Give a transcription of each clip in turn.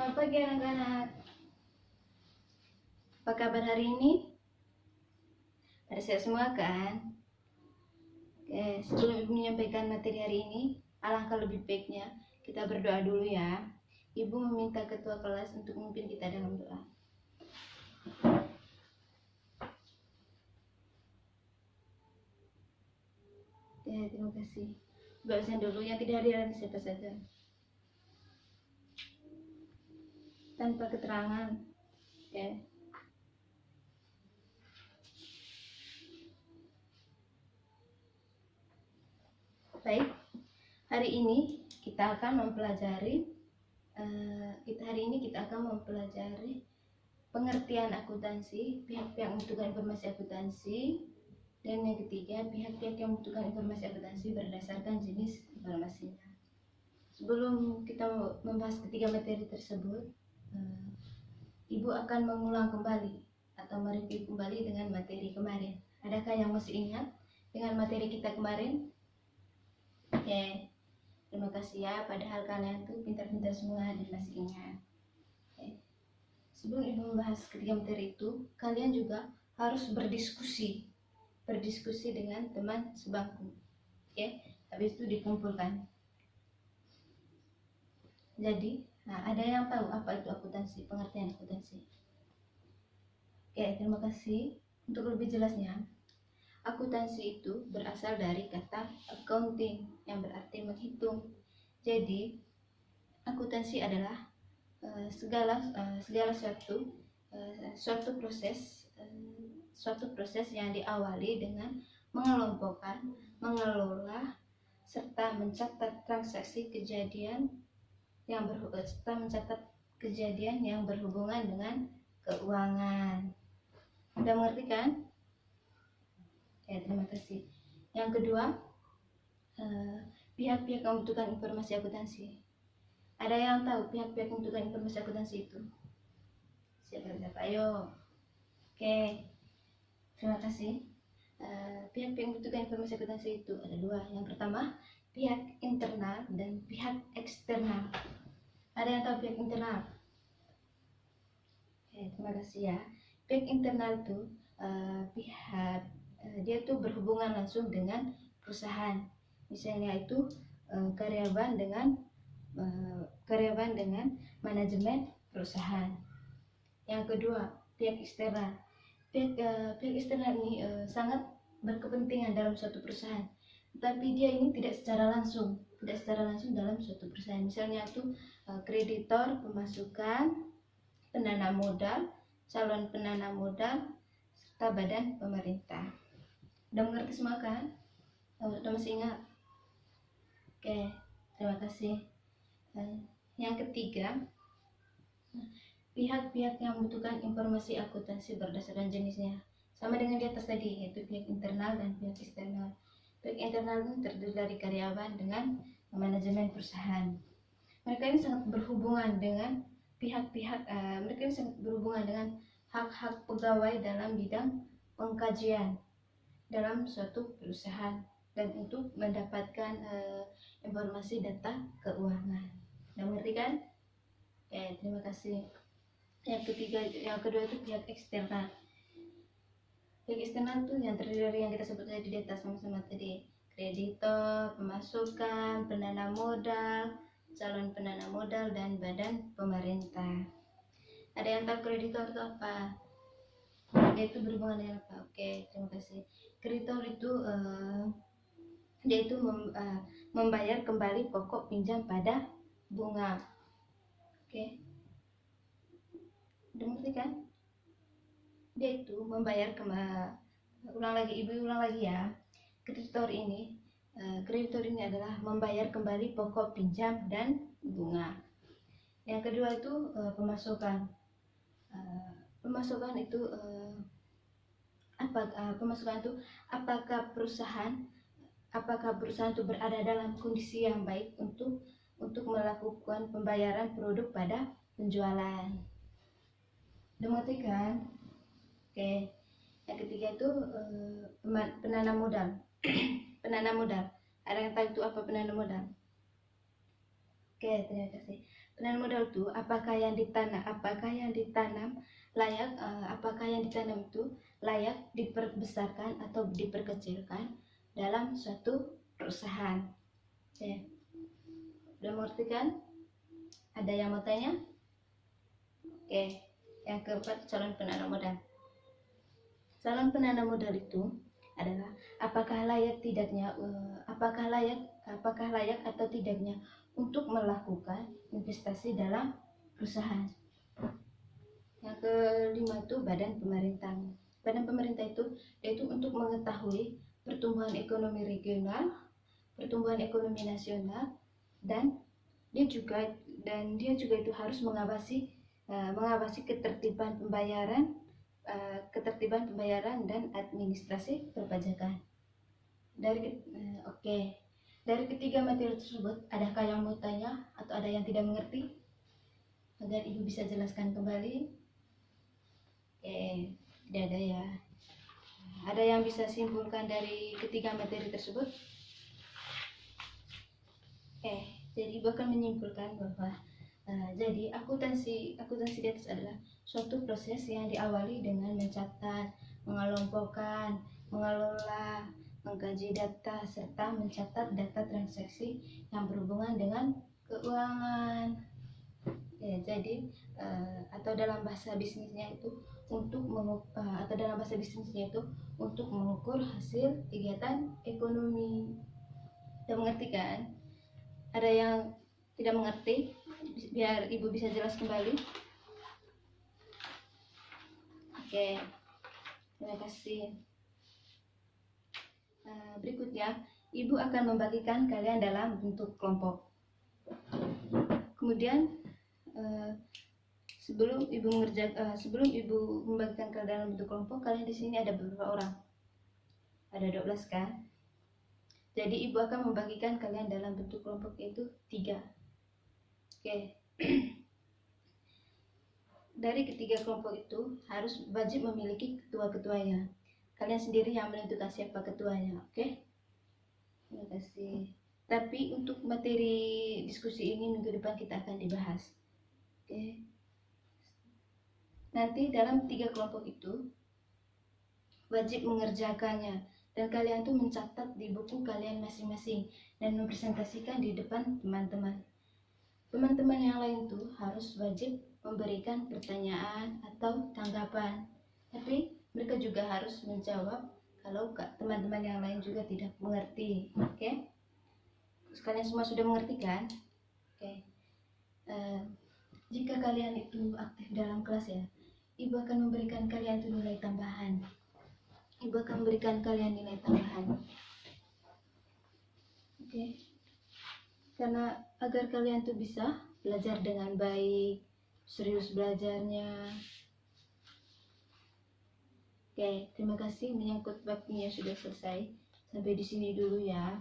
Selamat pagi anak-anak. Apa kabar hari ini? Pada sehat semua kan? Oke, sebelum Ibu menyampaikan materi hari ini, alangkah lebih baiknya kita berdoa dulu ya. Ibu meminta ketua kelas untuk memimpin kita dalam doa. Oke, terima kasih. Doakan dulu yang tidak hadir siapa saja. Tanpa keterangan. Oke. Baik, hari ini kita akan mempelajari pengertian akuntansi, pihak-pihak membutuhkan informasi akuntansi, dan yang ketiga, pihak-pihak yang membutuhkan informasi akuntansi berdasarkan jenis informasinya. Sebelum kita membahas ketiga materi tersebut, Ibu akan mengulang kembali atau mereview kembali dengan materi kemarin. Adakah yang masih ingat dengan materi kita kemarin? Oke, terima kasih ya. Padahal kalian tuh pintar-pintar semua dan masih ingat. Oke. Sebelum Ibu membahas ketiga materi itu, kalian juga harus berdiskusi dengan teman sebangku. Oke, habis itu dikumpulkan. Jadi, ada yang tahu apa itu akuntansi, pengertian akuntansi? Oke, terima kasih. Untuk lebih jelasnya, akuntansi itu berasal dari kata accounting yang berarti menghitung. Jadi, akuntansi adalah segala suatu proses yang diawali dengan mengelompokkan, mengelola, serta mencatat transaksi kejadian yang berhubungan dengan keuangan. Sudah mengerti kan? Ya, terima kasih. Yang kedua, pihak-pihak yang membutuhkan informasi akuntansi. Ada yang tahu pihak-pihak yang membutuhkan informasi akuntansi itu? Siapa? Ayo. Oke, terima kasih. Pihak-pihak yang membutuhkan informasi akuntansi itu ada dua. Yang pertama, pihak internal dan pihak eksternal. Ada yang tahu pihak internal? Oke, terima kasih ya. Pihak internal itu dia tuh berhubungan langsung dengan perusahaan. Misalnya itu karyawan dengan manajemen perusahaan. Yang kedua, pihak eksternal. Pihak eksternal ini sangat berkepentingan dalam suatu perusahaan, tapi dia ini tidak secara langsung dalam suatu perusahaan. Misalnya itu kreditor, pemasukan, penanam modal, calon penanam modal, serta badan pemerintah. Udah mengerti semua kan? Udah masih ingat? Oke, terima kasih. Yang ketiga, pihak-pihak yang membutuhkan informasi akuntansi berdasarkan jenisnya. Sama dengan di atas tadi, yaitu pihak internal dan pihak eksternal. Pihak internal itu terdiri dari karyawan dengan manajemen perusahaan. Mereka ini sangat berhubungan dengan hak-hak pegawai dalam bidang pengkajian dalam suatu perusahaan dan untuk mendapatkan informasi data keuangan. Udah mengerti kan? Oke, terima kasih. Yang kedua itu pihak eksternal. Pihak eksternal itu yang terdiri dari yang kita sebut tadi di atas sama-sama tadi, kreditor, pemasukan, penanam modal, calon penanam modal, dan badan pemerintah. Ada yang tahu kreditor itu apa? Dia itu berhubungan dengan apa? Oke, terima kasih. Kreditor itu dia itu membayar kembali pokok pinjam pada bunga. Oke, udah ngerti kan? Dia itu membayar ulang lagi ya. Kreditor ini adalah membayar kembali pokok pinjam dan bunga. Yang kedua itu pemasukan. Pemasukan itu apakah perusahaan itu berada dalam kondisi yang baik untuk melakukan pembayaran produk pada penjualan. Udah mengerti kan? Oke. Yang ketiga itu penanam modal. Penanam modal. Ada yang tahu itu apa penanam modal? Oke, terima kasih. Penanaman modal itu apakah yang ditanam layak, apakah yang ditanam itu layak diperbesarkan atau diperkecilkan dalam suatu perusahaan. Oke, udah mengerti kan? Ada yang mau tanya? Oke, yang keempat, calon penanam modal. Calon penanam modal itu adalah apakah layak atau tidaknya untuk melakukan investasi dalam perusahaan. Yang kelima itu badan pemerintah. Badan pemerintah itu untuk mengetahui pertumbuhan ekonomi regional, pertumbuhan ekonomi nasional, dan dia juga itu harus mengawasi ketertiban pembayaran dan administrasi perpajakan. Dari ketiga materi tersebut, adakah yang mau tanya atau ada yang tidak mengerti? Agar Ibu bisa jelaskan kembali. Tidak ada ya. Ada yang bisa simpulkan dari ketiga materi tersebut? Jadi Ibu akan menyimpulkan bahwa jadi akuntansi di atas adalah suatu proses yang diawali dengan mencatat, mengelompokkan, mengelola, mengkaji data, serta mencatat data transaksi yang berhubungan dengan keuangan. Jadi atau dalam bahasa bisnisnya itu untuk mengukur hasil kegiatan ekonomi. Sudah mengerti kan? Ada yang tidak mengerti? Biar Ibu bisa jelas kembali. Oke, terima kasih. Berikutnya, Ibu akan membagikan kalian dalam bentuk kelompok. Kemudian sebelum Ibu membagikan kalian dalam bentuk kelompok, kalian di sini ada beberapa orang. Ada 12 kan? Jadi Ibu akan membagikan kalian dalam bentuk kelompok itu 3. Oke. Dari ketiga kelompok itu harus wajib memiliki ketua-ketuanya. Kalian sendiri yang menentukan siapa ketuanya, oke? Terima kasih. Tapi untuk materi diskusi ini minggu depan kita akan dibahas. Oke. Nanti dalam 3 kelompok itu wajib mengerjakannya, dan kalian tuh mencatat di buku kalian masing-masing dan mempresentasikan di depan teman-teman. Teman-teman yang lain tuh harus wajib memberikan pertanyaan atau tanggapan, tapi mereka juga harus menjawab kalau teman-teman yang lain juga tidak mengerti. Oke? Kalian semua sudah mengerti kan? Oke. Jika kalian itu aktif dalam kelas ya, Ibu akan memberikan kalian tuh nilai tambahan. Oke? Karena agar kalian tuh bisa belajar dengan baik, serius belajarnya. Oke, terima kasih. Menyangkut waktunya sudah selesai. Sampai di sini dulu ya.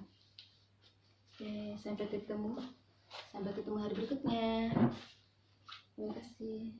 Oke, sampai ketemu hari berikutnya. Terima kasih.